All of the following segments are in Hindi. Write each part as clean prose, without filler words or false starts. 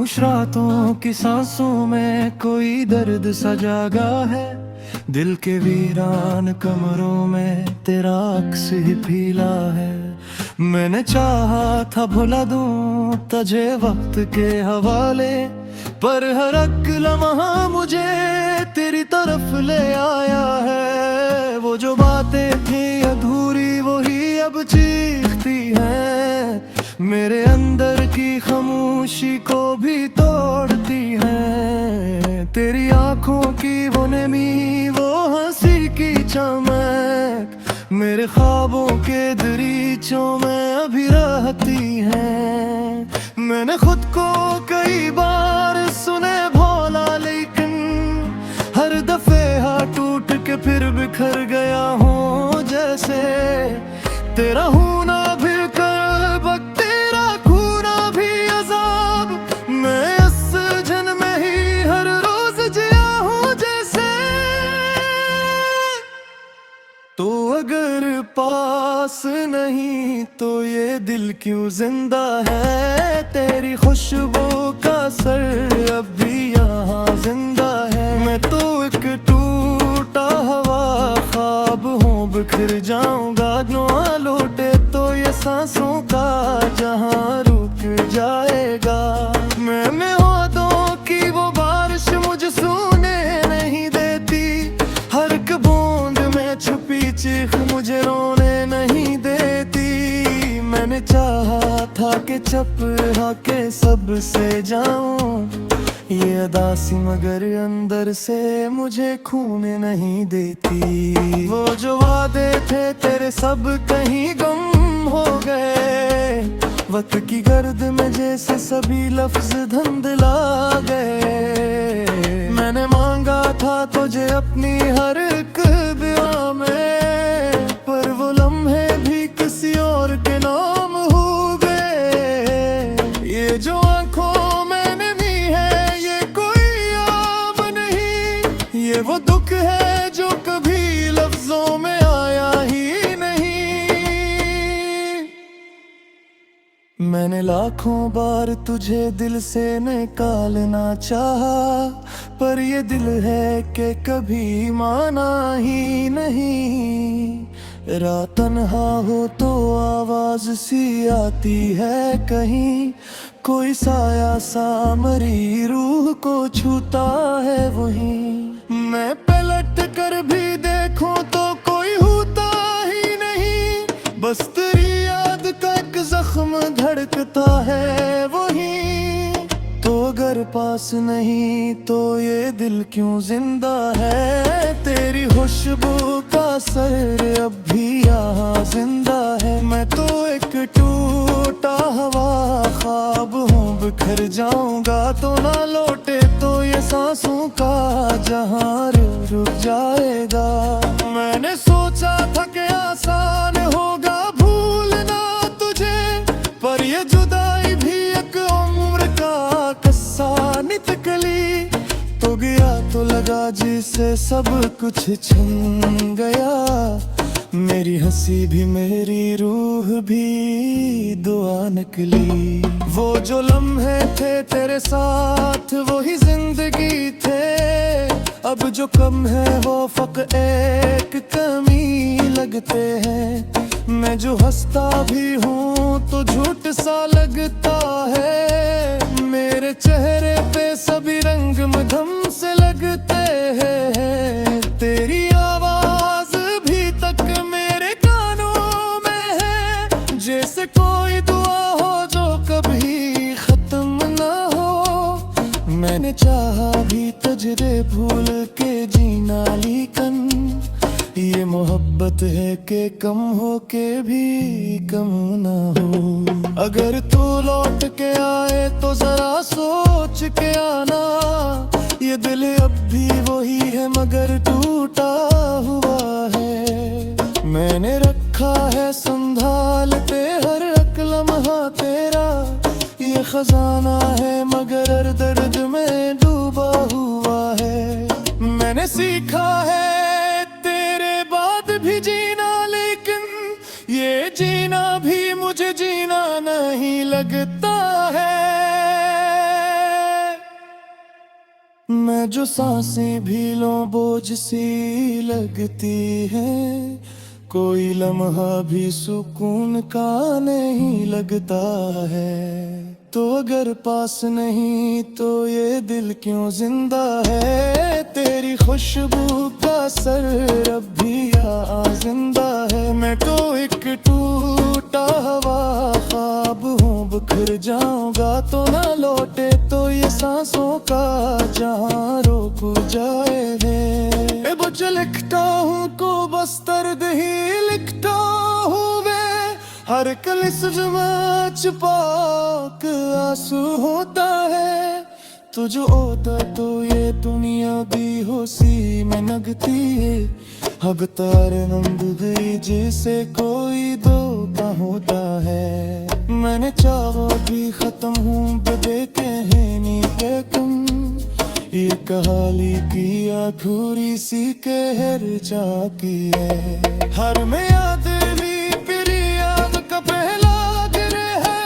खामोश रातों की सांसों में कोई दर्द सा जागा है। दिल के वीरान कमरों में तेरा अक्स ही पीला है। मैंने चाहा था भुला दूं तुझे वक्त के हवाले, पर हर एक लम्हा मुझे तेरी तरफ ले आया है। वो जो बातें थी अधूरी वही अब चीखती हैं, मेरे अंदर की खामोशी को भी तोड़ती हैं। तेरी आंखों की वो नमी, वो हंसी की चमक, मेरे ख्वाबों के दरीचों में अभी रहती हैं। मैंने खुद को कई बार सुने भोला, लेकिन हर दफे हाथ टूट के फिर बिखर गया हूँ। जैसे तेरा हूं ना भी कर वक्त, तेरा खूना भी अजाब, मैं इस जन्म में ही हर रोज जिया हूँ जैसे। तो अगर पास नहीं तो ये दिल क्यों जिंदा है? तेरी खुशबू का सर अब भी यहाँ जिंदा है। मैं तो एक टूटा हुआ ख्वाब हूँ, बिखर जाऊंगा ना लौटे तो ये सांसों का जहाँ रुक जाएगा। मैं वादों की वो बारिश मुझे सोने नहीं देती, हर एक बूंद में छुपी चीख मुझे रोने नहीं देती। मैंने चाहा था कि चुप के सबसे जाऊं ये अदासी, मगर अंदर से मुझे खूने नहीं देती। वो जो वादे थे तेरे सब कहीं गुम हो गए, वक्त की गर्द में जैसे सभी लफ्ज धुंधला गए। मैंने मांगा था तुझे अपनी हर एक दुआ में, पर वो लम्हे भी किसी और के नाम हो गए। ये जो आंखों में नमी है ये कोई आम नहीं, ये वो दुख है जो कभी लफ्जों में आया ही नहीं। मैंने लाखों बार तुझे दिल से निकालना चाहा, पर ये दिल है कि कभी माना ही नहीं। रात तन्हा हो तो आवाज सी आती है कहीं, कोई साया सा मरी रूह को छूता है वहीं। मैं पलट कर भी देखूं तो कोई होता ही नहीं, बस तेरी याद का एक जख्म धड़कता है वहीं। तो अगर पास नहीं तो ये दिल क्यों जिंदा है? तेरी खुशबू का सर अब भी यहाँ जिंदा है। मैं तो एक टूटा हुआ ख्वाब हूँ, बिखर जाऊंगा तो ना लौटे तो ये सांसों का जहाँ रुक जाएगा। मैंने सोचा था कि आसान होगा भूलना तुझे, पर ये जुदाई भी एक उम्र का किस्सा निकली। तो गया तो लगा जिसे सब कुछ छिन गया, मेरी हंसी भी मेरी रूह भी दुआ निकली। वो जो लम्हे थे तेरे साथ वही जिंदगी थे, अब जो कम है वो फक एक कमी लगते हैं। मैं जो हंसता भी हूँ तो झूठ सा लगता है, मेरे चेहरे पे सभी रंग मधम से लगते हैं। तेरी आवाज भी तक मेरे कानों में है, जैसे कोई दुआ हो जो कभी खत्म ना हो। मैंने चाहा भी तुझे भूल के जीना, लेकिन ये मोहब्बत है कि कम हो के भी कम ना हो। अगर तू लौट के आए तो जरा सोच के आना, ये दिल अब भी वही है मगर टूटा हुआ है। मैंने रखा है संभाल के हर एक लम्हा तेरा, ये खजाना है मगर हर दर्द में डूबा हुआ है। मैंने सीखा है भी जीना, लेकिन ये जीना भी मुझे जीना नहीं लगता है। मैं जो सांसें भी लूं बोझ सी लगती है, कोई लम्हा भी सुकून का नहीं लगता है। तो अगर पास नहीं तो ये दिल क्यों जिंदा है, तेरी खुशबू का असर अब भी जिंदा है। मैं तो एक टूटा हुआ ख्वाब हूँ, बिखर जाऊंगा तो ना लौटे तो ये सांसों का जहां रोक जाए है। बुझ लिखता हूँ को बस दर्द ही लिखता हूँ मैं, हर कलिस्म में छुपाक आंसू होता है। तुझ होता तो ये दुनिया भी होसी में लगती है, अब तारे नंद गई जिसे कोई धोखा होता है। मैंने चाहो भी खत्म हूँ बदे कहनी के कम, ये कहाली की अधूरी सी कहर जाती है। हर में याद भी फिरी याद का पहला गिरे है,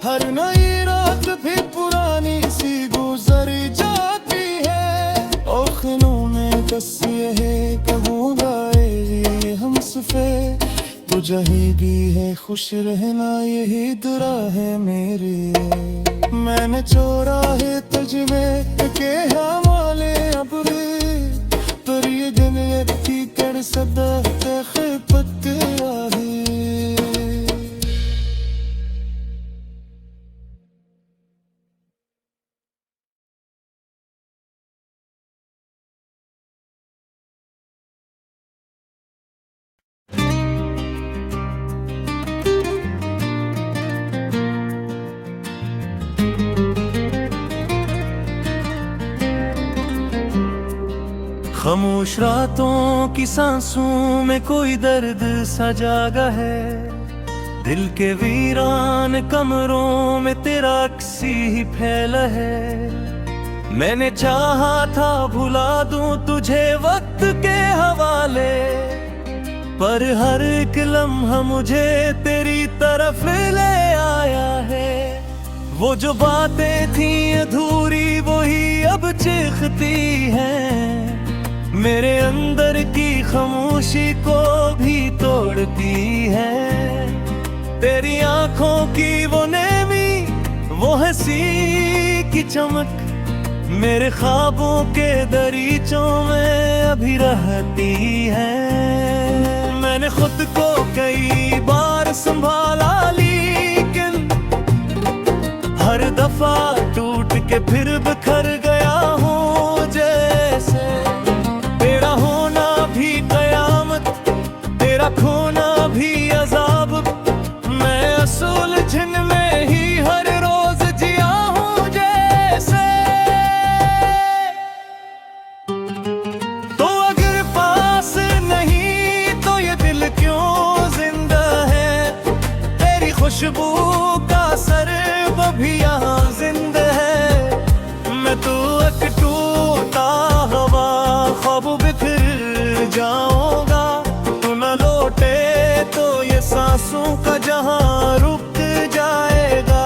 हर नई रात भी पुरानी सी गुजर जाती है। औखनों में कस ये है कबू गाए ये हम सफे, तो जहीं भी है खुश रहना यही दुआ है मेरी। मैंने चोरा है तुझमें के हवाले अब भी, पर ये दिन की कर सदा खिफत आहे। खामोश रातों की सांसों में कोई दर्द सा जागा है, दिल के वीरान कमरों में तेरा अक्सी ही फैला है। मैंने चाहा था भुला दूं तुझे वक्त के हवाले, पर हर एक लम्हा मुझे तेरी तरफ ले आया है। वो जो बातें थी अधूरी वही अब चीखती हैं, मेरे अंदर की खामोशी को भी तोड़ती है। तेरी आंखों की वो नेमी वो हंसी की चमक, मेरे ख्वाबों के दरीचों में अभी रहती है। मैंने खुद को कई बार संभाला लेकिन हर दफा टूट के फिर बिखर गया हूँ जैसे। तेरा होना भी कयामत, तेरा खोना भी अजाब, मैं असूल झिन में ही हर रोज जिया हूँ जैसे। तो अगर पास नहीं तो ये दिल क्यों जिंदा है, तेरी खुशबू का असर भी यहाँ जिंदा है। मैं तो एक टूटा हवा ख्वाब बिखर जाऊंगा, तू न लौटे तो ये सांसों का जहां रुक जाएगा।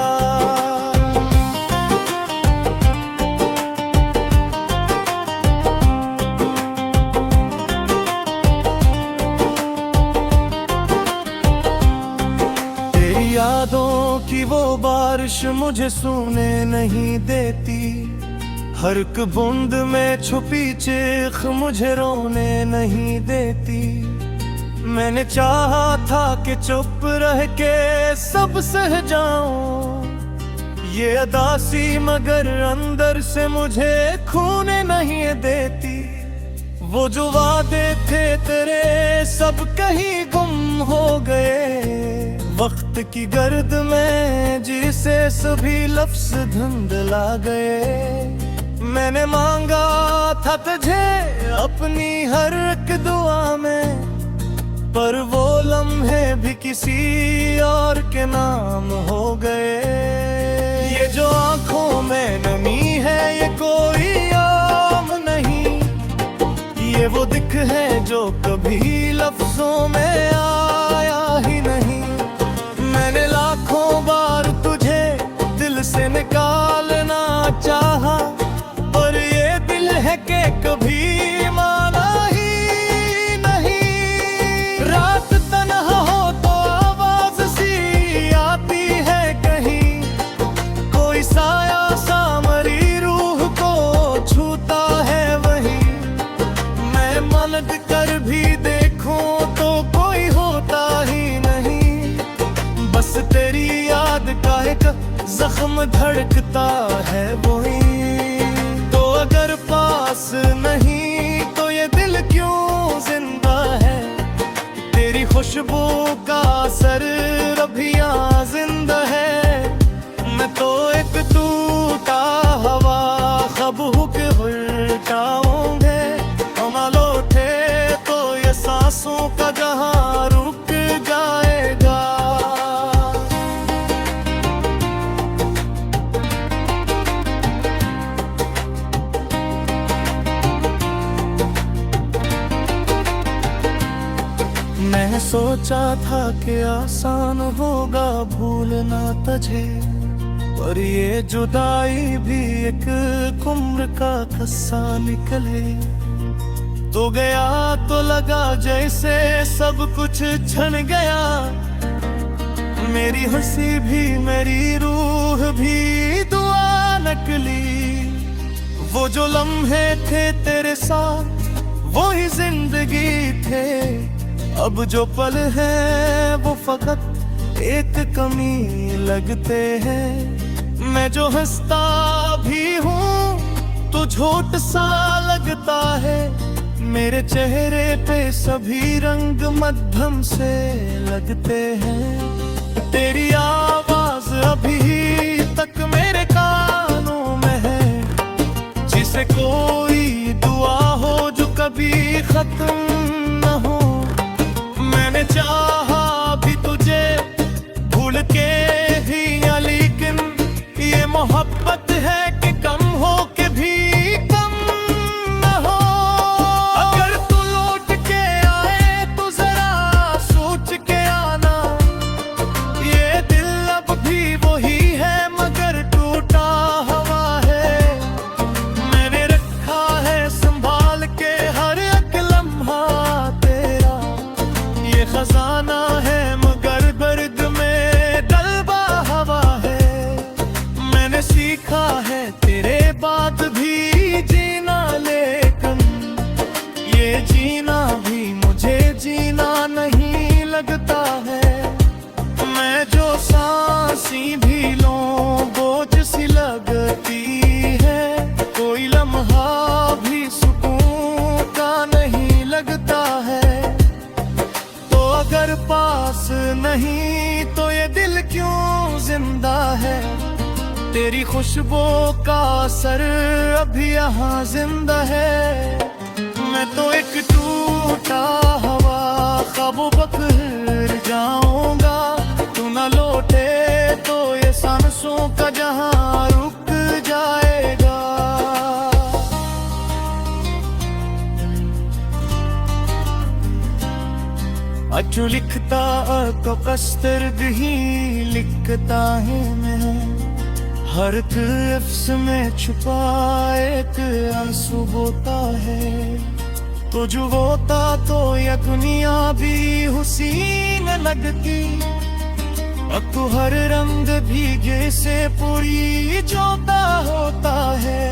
तेरी यादों की वो बारिश मुझे सोने नहीं देती, हर एक बूंद में छुपी चीख मुझे रोने नहीं देती। मैंने चाहा था कि चुप रह के सब सह जाऊं, ये अदासी मगर अंदर से मुझे खूने नहीं देती। वो जो वादे थे तेरे सब कहीं गुम हो गए, वक्त की गर्द में जिसे सभी लफ्ज धुंधला गए। मैंने मांगा था तुझे अपनी हर एक दुआ में, पर वो लम्हे भी किसी और के नाम हो गए। ये जो आंखों में नमी है ये कोई आम नहीं, ये वो दिख है जो कभी लफ्जों में आया ही नहीं। मैंने लाखों बार तुझे दिल से निकालना चाहा, पर ये जख्म धड़कता है वही। तो अगर पास नहीं तो ये दिल क्यों जिंदा है? तेरी खुशबू का असर अभियां जिंदा है। मैं तो एक टूटा हवा खब हुक उल्टाऊंगे। ना लौटे तो ये सांसों का जहां रुक जाएगा। मैं सोचा था कि आसान होगा भूलना तुझे, पर ये जुदाई भी एक उम्र का किस्सा निकले। तो गया तो लगा जैसे सब कुछ छन गया। मेरी हंसी भी मेरी रूह भी दुआ नकली। वो जो लम्हे थे तेरे साथ वो ही जिंदगी थे। अब जो पल है वो फकत एक कमी लगते हैं। मैं जो हंसता भी हूँ तो झूठ सा लगता है। मेरे चेहरे पे सभी रंग मध्यम से लगते हैं। तेरी आवाज अभी तक मेरे कानों में है। जिसे कोई दुआ हो जो कभी खत्म न हो। मैंने चाहा भी तुझे भूल के ही, लेकिन ये मोहब्बत है कि कम हो के भी कम न हो। अगर तू लौट के आए तो जरा सोच के आना। ये दिल अब भी वही है मगर टूटा हुआ है। मैंने रखा है संभाल के हर एक लम्हा तेरा। ये खजाना है मगर दर्द में डलबा हवा है। मैंने सीखा है तेरे बाद भी जीना, लेकिन ये जीना भी मुझे जीना नहीं लगता है। मैं जो सांसी भी लूं बोझ सी लगती है। कोई लम्हा भी सुकून का नहीं लगता है। तो अगर पास नहीं तो ये दिल क्यों जिंदा है? तेरी खुशबू का असर अभी यहाँ जिंदा है। मैं तो एक टूटा हवा ख्वाब बखर जाऊंगा। तू न लौटे तो ये सांसों का जहां रुक जाएगा। अचू लिखता तो कस्तर्द ही लिखता है मैं। हर लफ्ज़ में छुपा एक आंसू बोता है। तो जो होता तो यह दुनिया भी हुसीन लगती। अब तो हर रंग भीगे से पूरी जोता होता है।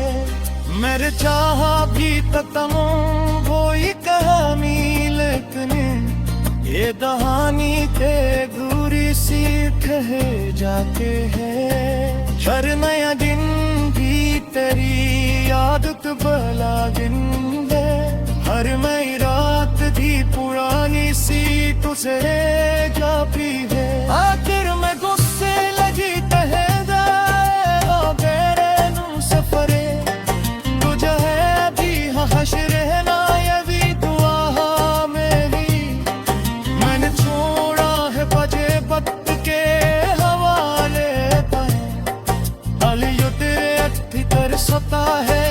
मेरे चाहा भी ततमों वो ही कहानी, लेकिन ये कहानी के दूरी सी कहे जाते हैं। हर नया दिन भी तेरी आदत भला दिन है। हर नई रात भी पुरानी सी तुझे जाती है। आखिर में गुस्से लगी कहे तेरे नू सफरे। तुझे है भी हशर ना ये भी दुआ मेरी। मैंने छोड़ा है बजे वक्त के हवाले पे। अलियो तेरे भीतर सता है